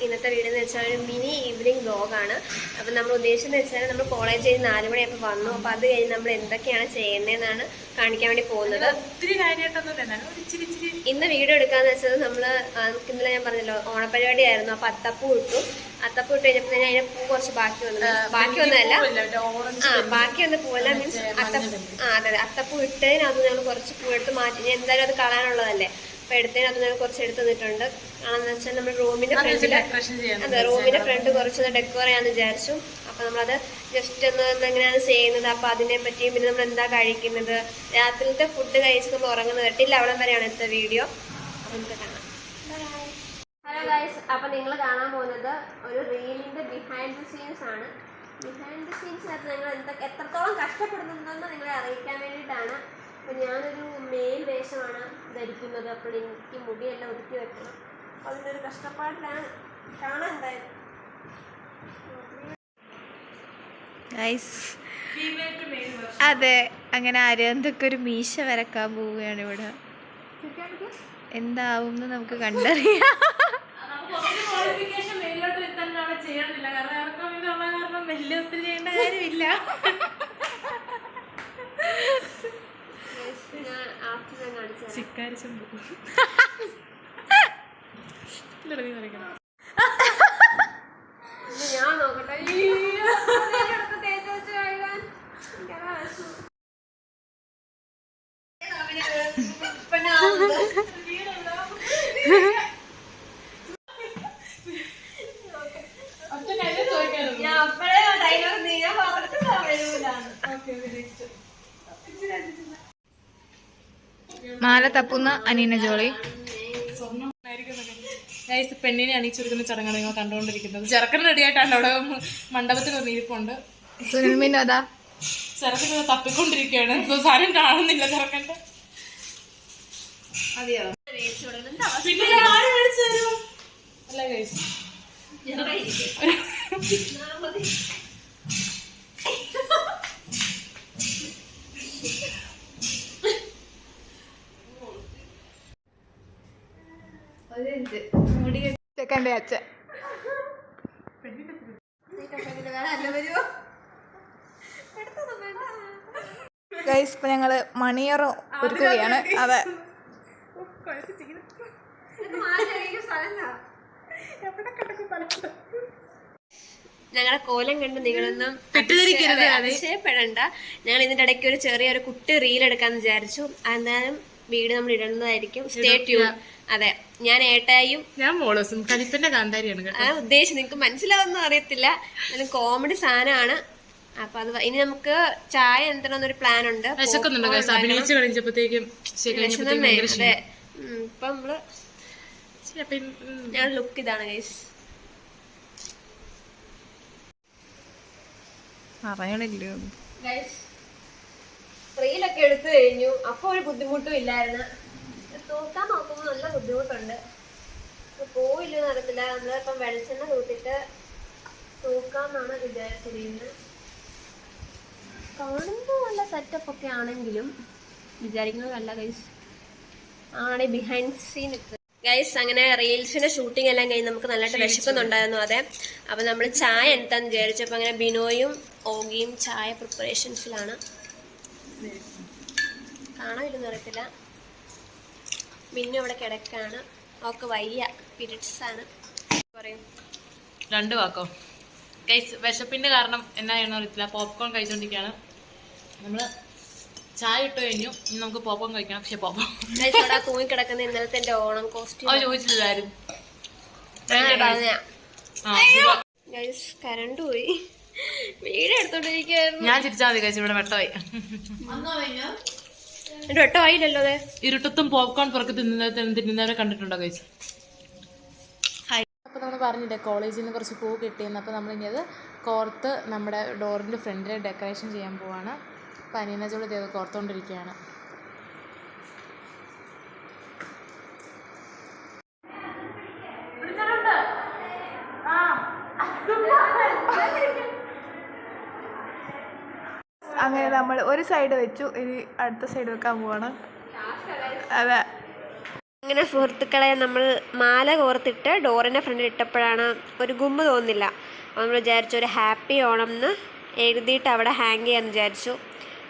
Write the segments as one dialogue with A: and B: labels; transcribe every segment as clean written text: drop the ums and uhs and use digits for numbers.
A: ഇന്നത്തെ വീഡിയോ എന്ന് വെച്ചാൽ ഒരു മിനി ഈവനിങ് വ്ലോഗാണ്. അപ്പം നമ്മൾ ഉദ്ദേശിച്ചെന്ന് വെച്ചാൽ നമ്മൾ കോളേജിൽ 4 മണിയപ്പോൾ വന്നു. അപ്പോൾ അത് കഴിഞ്ഞ് നമ്മൾ എന്തൊക്കെയാണ് ചെയ്യുന്നതെന്നാണ് കാണിക്കാൻ വേണ്ടി പോകുന്നത്. ഇന്ന് വീഡിയോ എടുക്കാന്ന് വെച്ചത് നമ്മൾ ഇന്നലെ ഞാൻ പറഞ്ഞല്ലോ ഓണപ്പരിപാടി ആയിരുന്നു. അപ്പോൾ അത്തപ്പൂ ഇട്ടു. അത്തപ്പൂ ഇട്ട് കഴിഞ്ഞപ്പോൾ തന്നെ അതിന് പൂ കുറച്ച് ബാക്കി വന്നത് ബാക്കി വന്നതല്ല ബാക്കി വന്ന പൂവല്ല മീൻസ് അതെ അത്തപ്പൂ ഇട്ടതിനകത്ത് ഞങ്ങൾ കുറച്ച് പൂ എടുത്ത് മാറ്റി. എന്തായാലും അത് കളയാനുള്ളതല്ലേ. അപ്പോൾ എടുത്തതിനകത്ത് ഞങ്ങൾ കുറച്ച് എടുത്ത് തന്നിട്ടുണ്ട്. ആണെന്ന് വെച്ചാൽ നമ്മൾ റൂമിന്റെ ഫ്രണ്ട് കുറച്ചൊന്ന് ഡെക്കോർ ചെയ്യാന്ന് വിചാരിച്ചു. അപ്പോൾ നമ്മളത് ജസ്റ്റ് ഒന്ന് എങ്ങനെയാണ് ചെയ്യുന്നത്, അപ്പോൾ അതിനെ പറ്റിയും പിന്നെ നമ്മൾ എന്താ കഴിക്കുന്നത്, രാത്രിയിലത്തെ ഫുഡ് കഴിച്ച് നമ്മൾ ഉറങ്ങുന്നത് കേട്ടില്ല അവിടെ വരെയാണ് ഇന്നത്തെ വീഡിയോ. അപ്പോൾ നമുക്ക് കാണാം. ഹലോ ഗൈസ്, അപ്പോൾ നിങ്ങൾ കാണാൻ പോകുന്നത് ഒരു റീലിന്റെ ബിഹൈൻഡ് ദി സീൻസ് ആണ്. ബിഹൈൻഡ് ദി സീൻസിനകത്ത് ഞങ്ങൾ എത്രത്തോളം കഷ്ടപ്പെടുന്നുണ്ടെന്ന് നിങ്ങളെ അറിയിക്കാൻ വേണ്ടിയിട്ടാണ്. അപ്പോൾ ഞാനൊരു മെയിൽ വേഷമാണ് ധരിക്കുന്നത്. അപ്പോൾ എനിക്ക് മുടിയെല്ലാം ഒതുക്കി വെക്കണം. അപ്പോൾ അതിൻ്റെ ഒരു കഷ്ടപ്പാടിലാണ്. കാണാൻ എന്തായാലും
B: അതെ. അങ്ങനെ ആരെന്തൊക്കെ ഒരു മീശ വരക്കാൻ പോവുകയാണ് ഇവിടെ. എന്താവും നമുക്ക് കണ്ടറിയാം. ചെയ്യേണ്ട കാര്യമില്ല. ചിക്കാരി ചെമ്പ്
A: ഞാൻ നോക്കട്ടെ.
B: മാല തപ്പുന്ന അനീന ജോളി.
C: പെണ്ണിനെ അണിയിച്ചെടുക്കുന്ന ചടങ്ങാണ് നിങ്ങൾ കണ്ടുകൊണ്ടിരിക്കുന്നത്. ചെറുക്കൻ റെഡിയായിട്ടാണ് അവിടെ മണ്ഡപത്തിൽ വന്നിരിപ്പുണ്ട്.
B: സുനിൽമിനോദാ
C: ചെറുക്കൻ തപ്പിക്കൊണ്ടിരിക്കുകയാണ്. സാരം കാണുന്നില്ല ചെറുക്കൻ്റെ. അതെയോ? പിന്നെ മേടിച്ചു തരും അല്ല ഗൈസ്.
B: ചെക്കൻ്റെ അച്ഛൻ ഗൈസ്. ഇപ്പൊ ഞങ്ങള് മണിയറ ഒരുക്കുകയാണ്. അതെ,
A: ഞങ്ങളുടെ കോലം കണ്ട് നിങ്ങളൊന്നും അതിശയപ്പെടണ്ട. ഞങ്ങൾ ഇതിന്റെ ഇടയ്ക്ക് ഒരു ചെറിയൊരു കുട്ടി റീൽ എടുക്കാന്ന് വിചാരിച്ചു. എന്നാലും വീട് നമ്മൾ ഇടുന്നതായിരിക്കും. Stay tune. അതെ, ഞാൻ ഏട്ടായും
C: ഞാൻ മോളോസും കരിപ്പന്റെ കാന്താരിയാണ്.
A: ഉദ്ദേശം നിങ്ങൾക്ക് മനസ്സിലാവുന്ന അറിയത്തില്ല. എന്നാലും കോമഡി സാധനമാണ്. അപ്പൊ അത് ഇനി നമുക്ക് ചായ എന്തെന്നൊരു പ്ലാൻ ഉണ്ട്.
C: അഭിനയിച്ചു കഴിഞ്ഞപ്പോഴത്തേക്കും
A: അതെ. ഇപ്പൊ നമ്മള് ഞാൻ ലുക്ക് ഇതാണ് ഗൈസ്.
B: പറയണില്ലോ
A: ഗൈസ്, റീലൊക്കെ എടുത്തു കഴിഞ്ഞു. അപ്പൊ ഒരു ബുദ്ധിമുട്ടും ഇല്ലായിരുന്നു. തൂക്കാൻ നോക്കുമ്പോൾ നല്ല ബുദ്ധിമുട്ടുണ്ട്. പോയില്ലെന്ന് അറിയത്തില്ല. നമ്മളിപ്പം വെളിച്ചെണ്ണ തൂത്തിട്ട് തൂക്കാന്നാണ് വിചാരിച്ചിരുന്നത്. കാണുമ്പോൾ നല്ല സെറ്റപ്പ് ഒക്കെ ആണെങ്കിലും വിചാരിക്കുന്നതല്ല ഗൈസ്. ആണ് ബിഹൈൻഡ് സീൻ ഗൈസ്. അങ്ങനെ റീൽസിന്റെ ഷൂട്ടിംഗ് എല്ലാം കഴിഞ്ഞ് നമുക്ക് നല്ലതായിട്ട് വിശക്കുന്നുണ്ടായിരുന്നു. അതെ, അപ്പൊ നമ്മൾ ചായ എന്താന്ന് വിചാരിച്ചപ്പോ അങ്ങനെ ബിനോയും ഓഗിയും ചായ പ്രിപ്പറേഷൻസിലാണ്. കാണാനില്ലെന്ന് അറിയത്തില്ല. ബിന്നു അവിടെ കിടക്കാണ്. അവൾക്ക് വയ്യ, പീരിയഡ്സ് ആണ്. പറയും
C: 2 വാക്കോ ഗൈസ്. വിശപ്പിന്റെ കാരണം എന്നാ ചെയ്യണമെന്ന് അറിയത്തില്ല. പോപ്കോൺ കഴിച്ചോണ്ടിരിക്കുകയാണ്. നമ്മള് ചായ ഇട്ട് കഴിഞ്ഞു. ഇനി നമുക്ക് പോപ്കോൺ കഴിക്കണം. പക്ഷെ പോപ്കോൺ
A: തൂങ്ങിക്കിടക്കുന്ന ഇന്നലത്തെ എന്റെ ഓണം കോസ്റ്റ്യൂം
C: ചോദിച്ചില്ലാരും.
A: കരണ്ട് പോയി. വീട് എടുത്തോണ്ടിരിക്കുകയായിരുന്നു.
C: ഞാൻ ചിരിച്ചാൽ മതി കഴിച്ചു. ഇവിടെ വെട്ടമായി.
A: എന്റെ വെട്ടമായില്ലല്ലോ. അതെ,
C: ഇരുട്ടത്തും പോപ്കോൺ പുറത്ത് തിന്നുന്നവരെ കണ്ടിട്ടുണ്ടോ കഴിച്ചു? അപ്പോൾ നമ്മൾ പറഞ്ഞില്ലേ കോളേജിൽ നിന്ന് കുറച്ച് പൂ കിട്ടിയെന്ന്. അപ്പോൾ നമ്മളിനി അത് കോർത്ത് നമ്മുടെ ഡോറിൻ്റെ ഫ്രണ്ടിൽ ഡെക്കറേഷൻ ചെയ്യാൻ പോവാണ്. അപ്പോൾ അനീന ജോളി ഇത് കോർത്തുകൊണ്ടിരിക്കുകയാണ്.
B: അങ്ങനെ നമ്മൾ ഒരു സൈഡ് വെച്ചു. ഇനി അടുത്ത സൈഡ് വെക്കാൻ പോവാണ്. അതെ,
A: ഇങ്ങനെ സുഹൃത്തുക്കളെ നമ്മൾ മാല കോർത്തിട്ട് ഡോറിൻ്റെ ഫ്രണ്ടിൽ ഇട്ടപ്പോഴാണ് ഒരു ഗുമ്മ് തോന്നുന്നില്ല. അപ്പോൾ നമ്മൾ വിചാരിച്ചു ഒരു ഹാപ്പി ഓണം എന്ന് എഴുതിയിട്ട് അവിടെ ഹാങ് ചെയ്യാമെന്ന് വിചാരിച്ചു.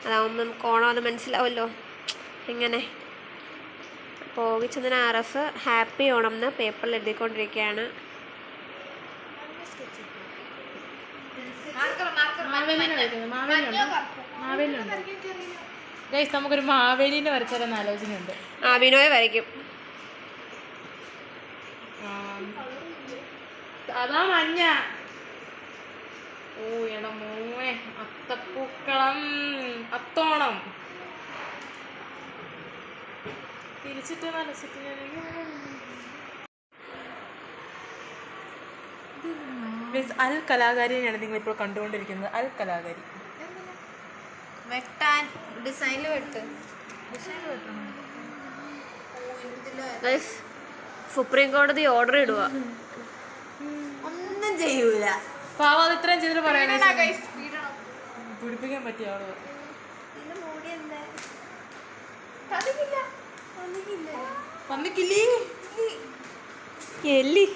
A: അതാവുമ്പോൾ നമുക്ക് ഓണമെന്ന് മനസ്സിലാവുമല്ലോ. ഇങ്ങനെ പോകിച്ചതിന് RF ഹാപ്പി ഓണം എന്ന് പേപ്പറിൽ എഴുതിക്കൊണ്ടിരിക്കുകയാണ്.
C: ഗൈസ് നമുക്കൊരു മാവേലിനെ വരച്ചാലെന്ന് ആലോചനയുണ്ട്.
A: ബിനോയ് വരയ്ക്കും.
C: അതാ മഞ്ഞ. ഓ എടാ മോനെ, അത്തപ്പൂക്കളം, അത്തോണം തിരിച്ചിട്ട് നനച്ചിട്ട് അൽ കലാകാരിയാണ് നിങ്ങളിപ്പോൾ കണ്ടുകൊണ്ടിരിക്കുന്നത്. അൽ കലാകാരി
B: വെട്ടാൻ ഡിസൈനിൽ വെട്ട്.
A: സുപ്രീം കോടതി ഓർഡർ ഇടുക.
B: ഒന്നും ചെയ്യൂല.
C: പാവം അത് ഇത്രയും ചെയ്തിട്ട് പറയണേ. പിടിപ്പിക്കാൻ പറ്റിയ ആളോ വന്നിക്കില്ലേ
A: എല്ലി.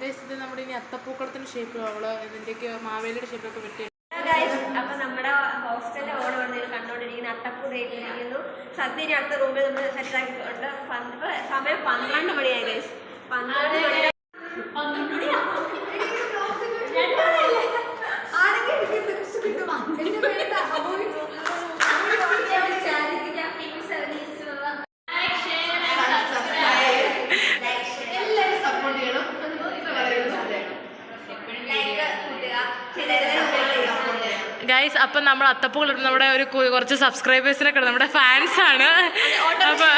C: ഇത് നമ്മുടെ ഇനി അത്തപ്പൂക്കളത്തിന്റെ ഷേപ്പിലോ അവള് ഇതിന്റെയൊക്കെ മാവേലിയുടെ ഷേപ്പിലൊക്കെ വെട്ടി.
A: അപ്പൊ നമ്മുടെ ഹോസ്റ്റലിലെ ഓണമാണ് നിങ്ങൾ കണ്ടോണ്ടിരിക്കുന്ന. അത്തപ്പൂ തേക്കിയിരിക്കുന്നു. സദ്യ ഇനി അടുത്ത റൂമിൽ നമ്മൾ സെറ്റ് ആക്കിയിട്ടുണ്ട്. സമയം 12 മണിയായി ഗൈസ്. 12 മണി.
C: ഗൈസ് അപ്പം നമ്മൾ അത്തപ്പൂക്കൾ നമ്മുടെ ഒരു കുറച്ച് സബ്സ്ക്രൈബേഴ്സിനൊക്കെ നമ്മുടെ ഫാൻസ് ആണ്. അപ്പൊ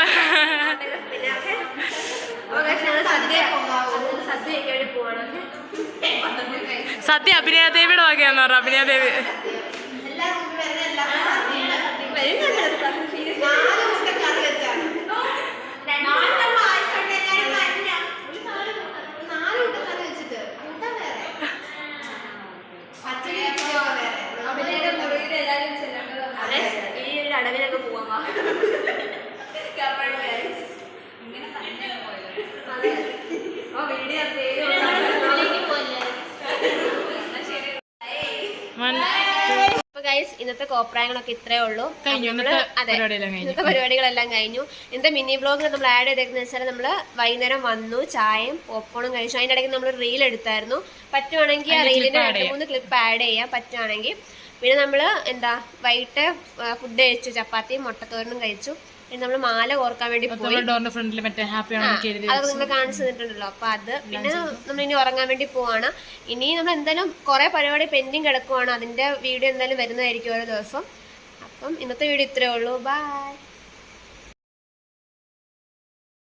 C: സദ്യ അഭിനയദേവിയുടെ വകയാന്ന് പറഞ്ഞു. അഭിനയദേവി
A: ഈ അടവിനൊക്കെ പോവാ. ഇന്നത്തെ കോപ്രായങ്ങളൊക്കെ ഇത്രേ ഉള്ളൂ. ഇന്നത്തെ പരിപാടികളെല്ലാം കഴിഞ്ഞു. ഇന്നത്തെ മിനി വ്ലോഗിൽ നമ്മൾ ആഡ് ചെയ്തേക്കുന്ന വെച്ചാൽ നമ്മൾ വൈകുന്നേരം വന്നു, ചായയും പോപ്കോണും കഴിച്ചു. അതിൻ്റെ ഇടയ്ക്ക് നമ്മൾ റീൽ എടുത്തായിരുന്നു. പറ്റുവാണെങ്കിൽ ആ റീലിന്റെ 2-3 ക്ലിപ്പ് ആഡ് ചെയ്യാം പറ്റുവാണെങ്കിൽ. പിന്നെ നമ്മൾ വൈകിട്ട് ഫുഡ് കഴിച്ചു, ചപ്പാത്തിയും മുട്ടത്തോരനും കഴിച്ചു. പിന്നെ നമ്മൾ മാല കോർക്കാൻ വേണ്ടി പോയി. അതൊക്കെ നമ്മൾ കാണിച്ചു തന്നിട്ടുണ്ടല്ലോ. അപ്പൊ അത് പിന്നെ നമ്മൾ ഇനി ഉറങ്ങാൻ വേണ്ടി പോവാണ്. ഇനി നമ്മൾ എന്തായാലും കുറെ പരിപാടി പെൻഡിങ് കിടക്കുവാണ്. അതിന്റെ വീഡിയോ എന്തായാലും വരുന്നതായിരിക്കും ഓരോ ദിവസം. അപ്പം ഇന്നത്തെ വീഡിയോ ഇത്രേ ഉള്ളൂ. ബൈ.